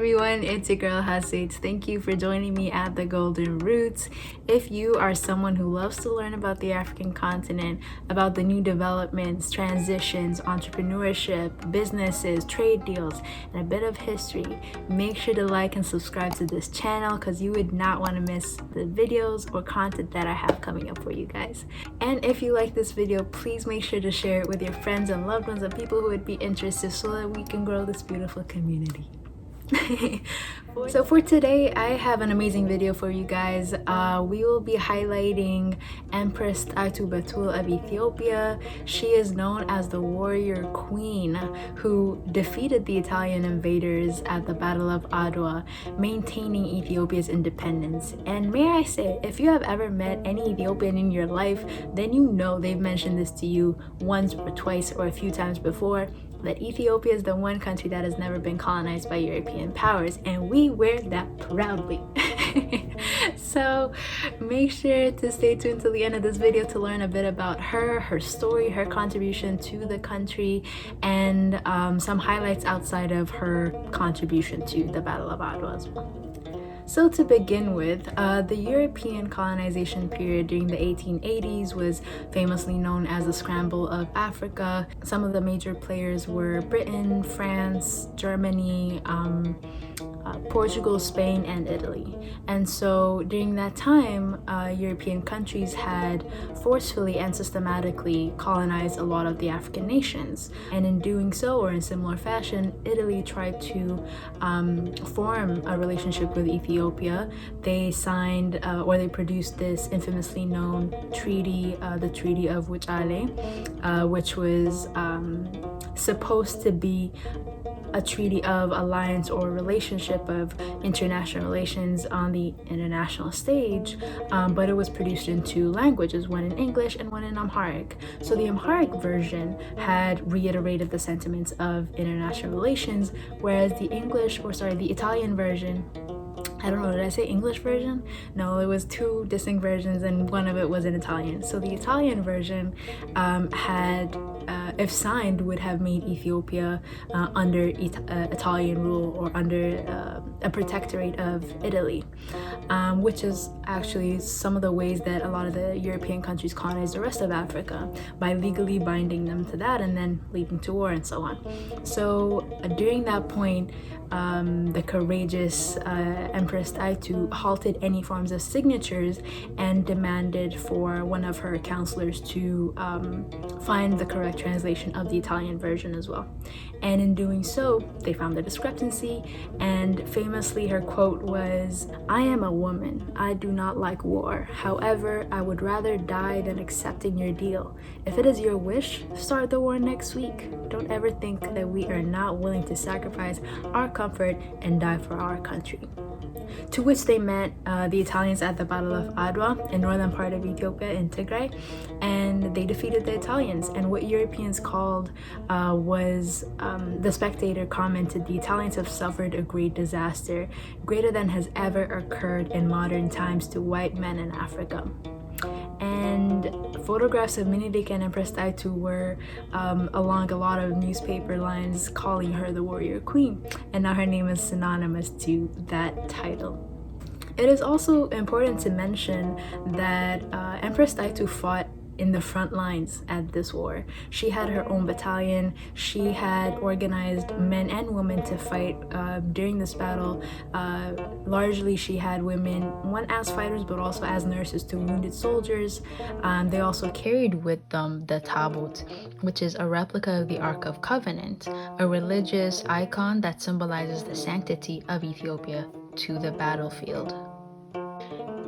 everyone, it's your girl Hasates. Thank you for joining me at the Golden Roots. If you are someone who loves to learn about the African continent, about the new developments, transitions, entrepreneurship, businesses, trade deals, and a bit of history, make sure to like and subscribe to this channel because you would not want to miss the videos or content that I have coming up for you guys. And if you like this video, please make sure to share it with your friends and loved ones and people who would be interested so that we can grow this beautiful community. So for today, I have an amazing video for you guys. We will be highlighting Empress Taytu Betul of Ethiopia. She is known as the warrior queen who defeated the Italian invaders at the Battle of Adwa, maintaining Ethiopia's independence. And may I say, if you have ever met any Ethiopian in your life, then you know they've mentioned this to you once or twice or a few times before, that Ethiopia is the one country that has never been colonized by European powers, and we wear that proudly. So make sure to stay tuned till the end of this video to learn a bit about her, her story, her contribution to the country, and some highlights outside of her contribution to the Battle of Adwa as well. So to begin with, the European colonization period during the 1880s was famously known as the Scramble of Africa. Some of the major players were Britain, France, Germany, Portugal, Spain, and Italy. And so during that time, European countries had forcefully and systematically colonized a lot of the African nations. And in doing so, or in similar fashion, Italy tried to form a relationship with Ethiopia. They signed or they produced this infamously known treaty, the Treaty of Wuchale, which was supposed to be a treaty of alliance or relationship of international relations on the international stage, but it was produced in two languages, one in English and one in Amharic. So the Amharic version had reiterated the sentiments of international relations, whereas the Italian version, I don't know, did I say English version? No, it was two distinct versions and one of it was in Italian. So the Italian version had, if signed, would have made Ethiopia under Italian rule or under a protectorate of Italy, which is actually some of the ways that a lot of the European countries colonized the rest of Africa, by legally binding them to that and then leading to war and so on. So during that point, the courageous Empress Taytu halted any forms of signatures and demanded for one of her counselors to find the correct translation of the Italian version as well. And in doing so, they found the discrepancy, and famously her quote was, "I am a woman. I do not like war. However, I would rather die than accepting your deal. If it is your wish, start the war next week. Don't ever think that we are not willing to sacrifice our comfort and die for our country." To which they met the Italians at the Battle of Adwa in northern part of Ethiopia in Tigray, and they defeated the Italians. And what Europeans called was, the Spectator commented, "The Italians have suffered a great disaster, greater than has ever occurred in modern times to white men in Africa." And photographs of Minilik and Empress Taytu were along a lot of newspaper lines calling her the warrior queen, and now her name is synonymous to that title. It is also important to mention that Empress Taytu fought in the front lines at this war. She had her own battalion. She had organized men and women to fight during this battle. Largely she had women, one as fighters but also as nurses to wounded soldiers. They also carried with them the tabut, which is a replica of the Ark of Covenant, a religious icon that symbolizes the sanctity of Ethiopia to the battlefield.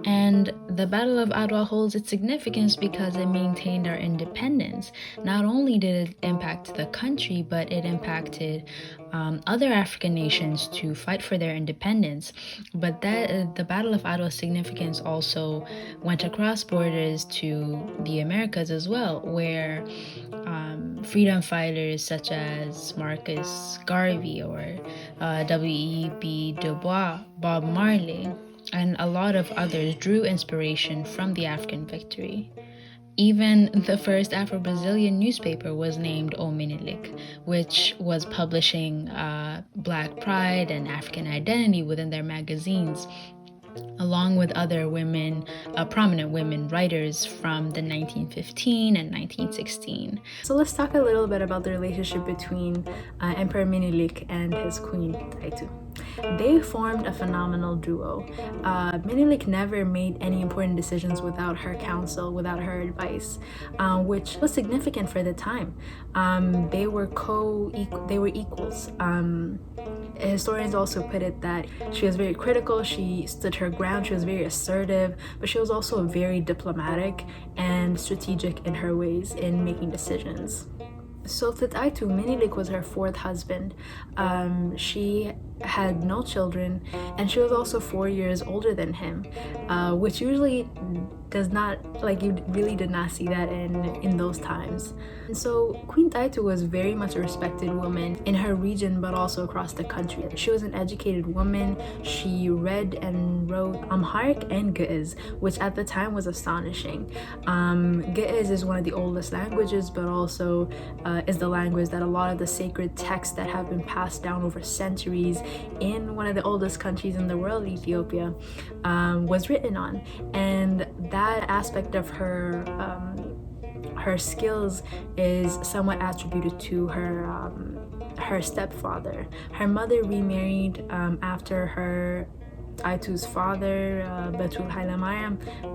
And the Battle of Adwa holds its significance because it maintained our independence. Not only did it impact the country, but it impacted other African nations to fight for their independence. But the Battle of Adwa's significance also went across borders to the Americas as well, where freedom fighters such as Marcus Garvey or W.E.B. Du Bois, Bob Marley, and a lot of others drew inspiration from the African victory. Even the first Afro-Brazilian newspaper was named O Minilik, which was publishing Black pride and African identity within their magazines, along with other women, prominent women writers from the 1915 and 1916. So let's talk a little bit about the relationship between Emperor Minilik and his queen Taytu. They formed a phenomenal duo. Minilik never made any important decisions without her counsel, without her advice, which was significant for the time. They were equals. Historians also put it that she was very critical, she stood her ground, she was very assertive, but she was also very diplomatic and strategic in her ways in making decisions. So Taytu, Minilik was her fourth husband. She had no children, and she was also 4 years older than him, which usually does not, like, you really did not see that in those times. And so Queen Taytu was very much a respected woman in her region, but also across the country. She was an educated woman. She read and wrote Amharic and Ge'ez, which at the time was astonishing. Ge'ez is one of the oldest languages, but also is the language that a lot of the sacred texts that have been passed down over centuries in one of the oldest countries in the world, Ethiopia, was written on. And that aspect of her skills is somewhat attributed to her stepfather. Her mother remarried after her Taytu's father, Betul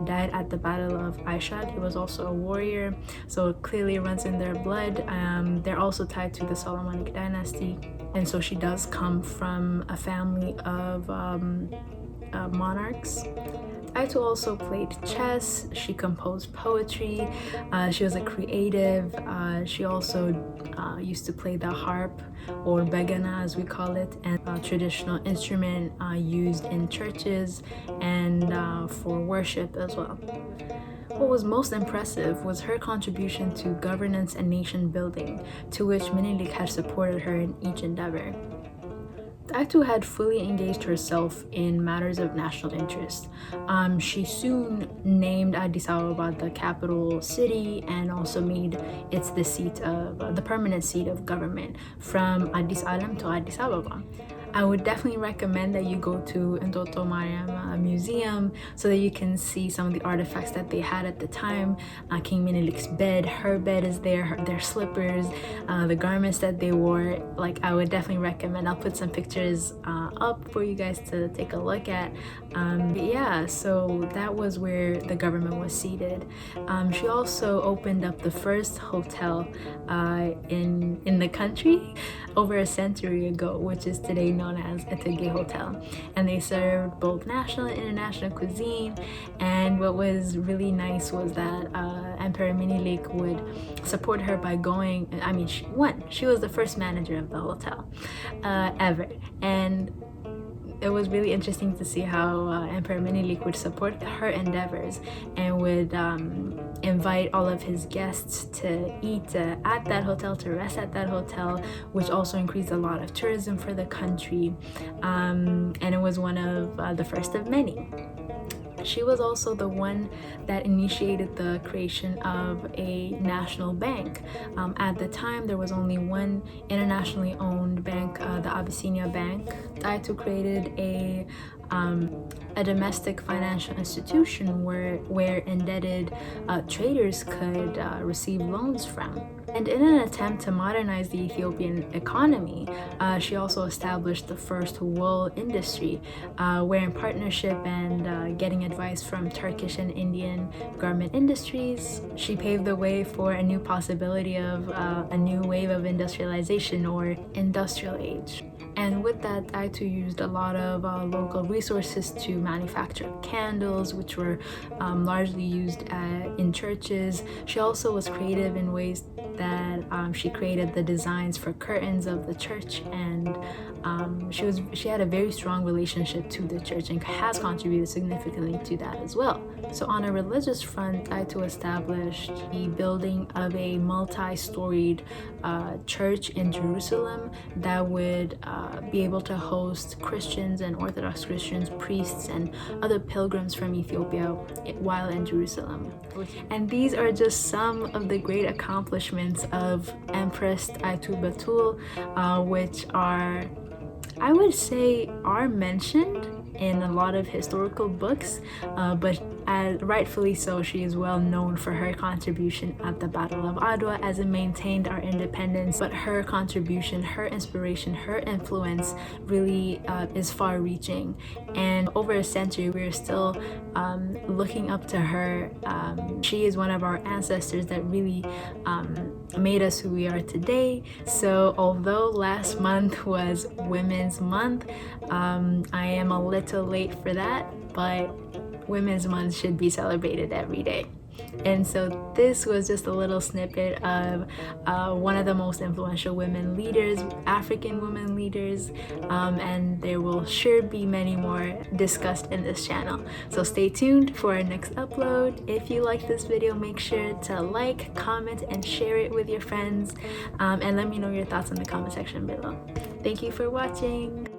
died at the Battle of Aishad. He was also a warrior, so it clearly runs in their blood. They're also tied to the Solomonic dynasty, and so she does come from a family of monarchs. Taytu also played chess, she composed poetry, she was a creative, she also used to play the harp, or begana as we call it, and a traditional instrument used in churches and for worship as well. What was most impressive was her contribution to governance and nation building, to which Minilik had supported her in each endeavor. Taytu had fully engaged herself in matters of national interest. She soon named Addis Ababa the capital city and also made it the permanent seat of government, from Addis Alam to Addis Ababa. I would definitely recommend that you go to Entoto Mariam Museum so that you can see some of the artifacts that they had at the time. King Minilik's bed, her bed is there, their slippers, the garments that they wore. Like, I would definitely recommend. I'll put some pictures up for you guys to take a look at. But yeah, so that was where the government was seated. She also opened up the first hotel in the country over a century ago, which is today known as Ethiopia Hotel, and they served both national and international cuisine. And what was really nice was that Emperor Minilik would support her by going, she was the first manager of the hotel ever, and it was really interesting to see how Emperor Minilik would support her endeavors and would invite all of his guests to eat at that hotel, to rest at that hotel, which also increased a lot of tourism for the country. And it was one of the first of many. She was also the one that initiated the creation of a national bank. At the time, there was only one internationally owned bank, the Abyssinia Bank. Taytu created a domestic financial institution where indebted traders could receive loans from. And in an attempt to modernize the Ethiopian economy, she also established the first wool industry, where in partnership and getting advice from Turkish and Indian garment industries, she paved the way for a new possibility of a new wave of industrialization, or industrial age. And with that, Taytu used a lot of local resources to manufacture candles, which were largely used in churches. She also was creative in ways that she created the designs for curtains of the church, and she had a very strong relationship to the church and has contributed significantly to that as well. So on a religious front, Taytu established the building of a multi-storied church in Jerusalem that would be able to host Christians and Orthodox Christians, priests, and other pilgrims from Ethiopia while in Jerusalem. And these are just some of the great accomplishments of Empress Taytu Betul, which are, I would say, are mentioned in a lot of historical books, but rightfully so, she is well known for her contribution at the Battle of Adwa as it maintained our independence. But her contribution, her inspiration, her influence really is far-reaching, and over a century we're still looking up to her. She is one of our ancestors that really made us who we are today. So although last month was Women's Month, I am a little late for that, but Women's Month should be celebrated every day. And so this was just a little snippet of one of the most influential women leaders, African women leaders, and there will sure be many more discussed in this channel. So stay tuned for our next upload. If you like this video, make sure to like, comment, and share it with your friends, and let me know your thoughts in the comment section below. Thank you for watching.